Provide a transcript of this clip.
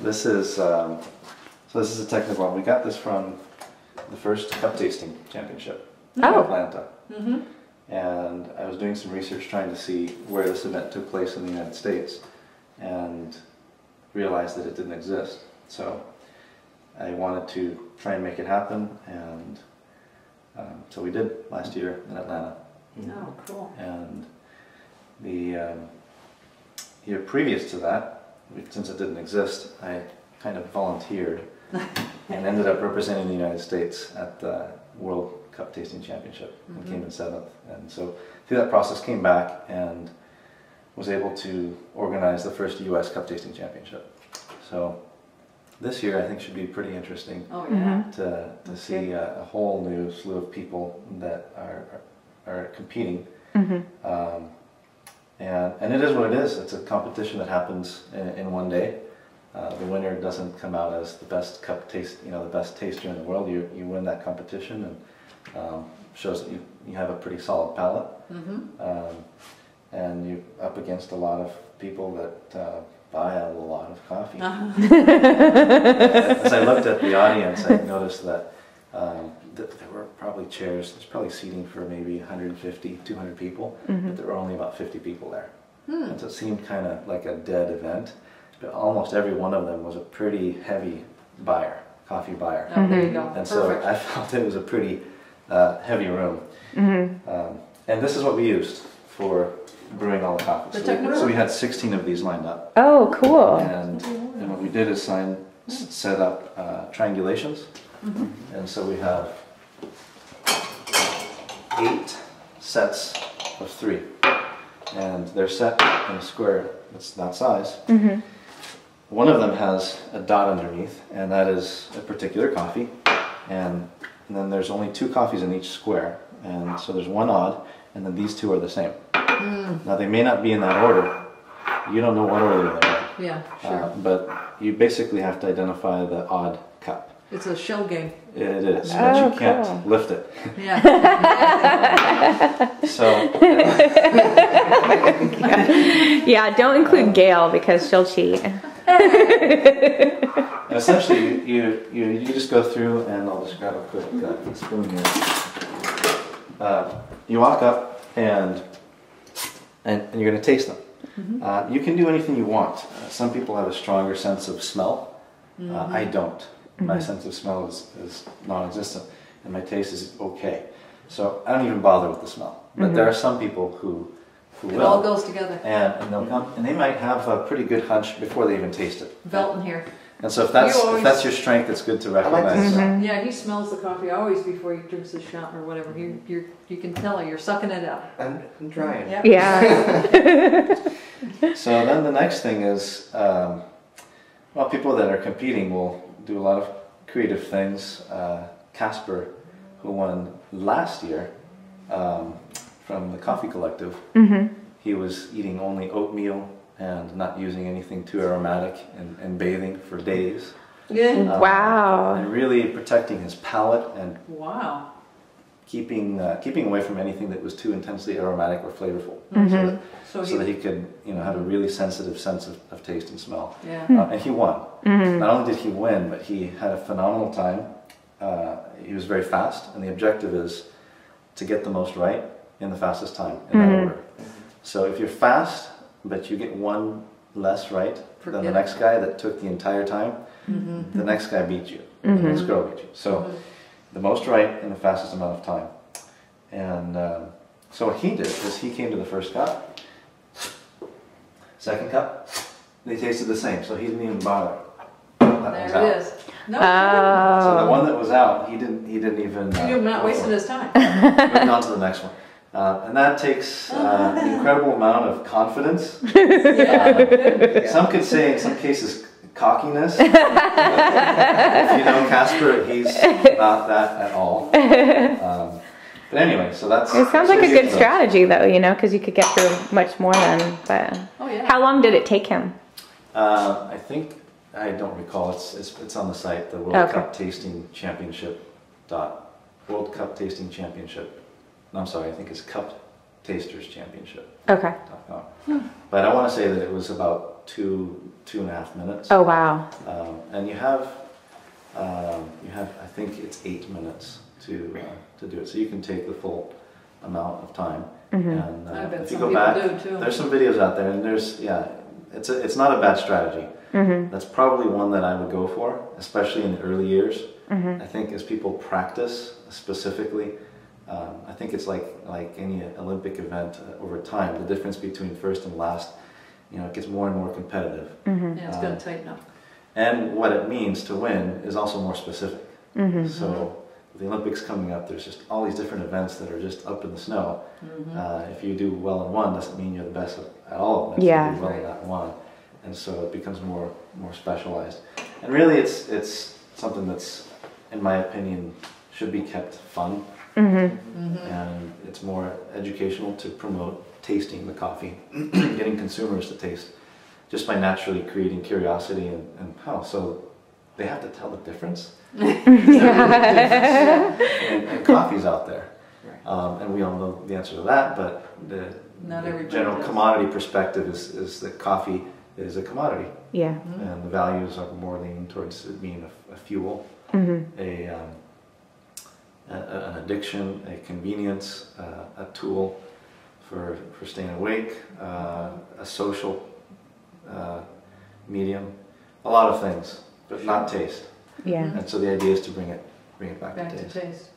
This is so this is a technical one. We got this from the first cup tasting championship in Atlanta. And I was doing some research trying to see where this event took place in the United States, and realized that it didn't exist. So I wanted to try and make it happen, and so we did last year in Atlanta. Oh, cool. And the year previous to that, since it didn't exist, I kind of volunteered and ended up representing the United States at the World Cup Tasting Championship and came in 7th. And so through that process came back and was able to organize the first US Cup Tasting Championship. So this year I think should be pretty interesting to see a whole new slew of people that are competing. And it is what it is. It's a competition that happens in one day. The winner doesn't come out as the best cup taste, the best taster in the world. You win that competition, and shows that you have a pretty solid palate. And you're up against a lot of people that buy a lot of coffee. As I looked at the audience, I noticed that there were probably chairs, there's probably seating for maybe 150, 200 people, but there were only about 50 people there. And so it seemed kind of like a dead event, but almost every one of them was a pretty heavy buyer, coffee buyer. Oh, there you go. And so I felt it was a pretty heavy room. And this is what we used for brewing all the coffee. So we had 16 of these lined up. Oh, cool. And what we did is set up triangulations. And so we have 8 sets of 3. And they're set in a square that's that size. One of them has a dot underneath, and that is a particular coffee. And then there's only 2 coffees in each square. And so there's one odd, and then these 2 are the same. Now they may not be in that order. You don't know what order they're in. Yeah, sure. But you basically have to identify the odd cup. It's a shell game. It is, but you can't lift it. Yeah. So. Yeah, don't include Gail because she'll cheat. And essentially, you just go through, and I'll just grab a quick spoon here. You walk up, and you're going to taste them. You can do anything you want. Some people have a stronger sense of smell. I don't. My sense of smell is non-existent, and my taste is okay. So I don't even bother with the smell. But there are some people who will. It all goes together. And they'll come, and they might have a pretty good hunch before they even taste it. Velton here. And so if that's your strength, it's good to recognize. Yeah, he smells the coffee always before he drinks his shot or whatever. You can tell you're sucking it up. I'm trying. Yep. Yeah. So then the next thing is, people that are competing will do a lot of creative things. Casper, who won last year from the Coffee Collective, he was eating only oatmeal and not using anything too aromatic, and bathing for days. Yeah. Wow. And really protecting his palate and keeping away from anything that was too intensely aromatic or flavorful, so that he could have a really sensitive sense of taste and smell. Yeah. And he won. Not only did he win, but he had a phenomenal time. He was very fast, and the objective is to get the most right in the fastest time in that order. So if you're fast, but you get one less right than the next guy that took the entire time, the next guy beat you, the next girl beat you. So the most right in the fastest amount of time. And so what he did is he came to the first cup, second cup, they tasted the same, so he didn't even bother. There it is. No. So the one that was out, he didn't even. You're not wasting his time. Moving on to the next one. And that takes an incredible amount of confidence. Some could say, in some cases, cockiness. If you know Casper, he's not that at all. But anyway, so that's. It sounds like a good strategy, though, because you could get through much more then. But how long did it take him? I think, I don't recall. It's on the site, the World Cup Tasting Championship. World Cup Tasting Championship. No, I'm sorry, I think it's Cup Tasters Championship. Okay. But I want to say that it was about two and a half minutes. Oh wow. And you have I think it's 8 minutes to do it, so you can take the full amount of time. And I bet if you some go back, people do too. there's some videos out there, and it's not a bad strategy. That's probably one that I would go for, especially in the early years. I think as people practice specifically, I think it's like any Olympic event over time. The difference between first and last, it gets more and more competitive. Yeah, it's going to tighten up. And what it means to win is also more specific. So with the Olympics coming up, there's just all these different events that are just up in the snow. If you do well in one, doesn't mean you're the best at all of them. Yeah. You do well in that one, and so it becomes more specialized. And really, it's something that's, in my opinion, should be kept fun. And it's more educational to promote tasting the coffee, getting consumers to taste, just by naturally creating curiosity and so they have to tell the difference. And coffee's out there, and we all know the answer to that. But the general commodity perspective is that coffee is a commodity. Yeah. And the values are more leaning towards it being a fuel, an addiction, a convenience, a tool for staying awake, a social medium, a lot of things, but not taste. Yeah. And so the idea is to bring it back to taste.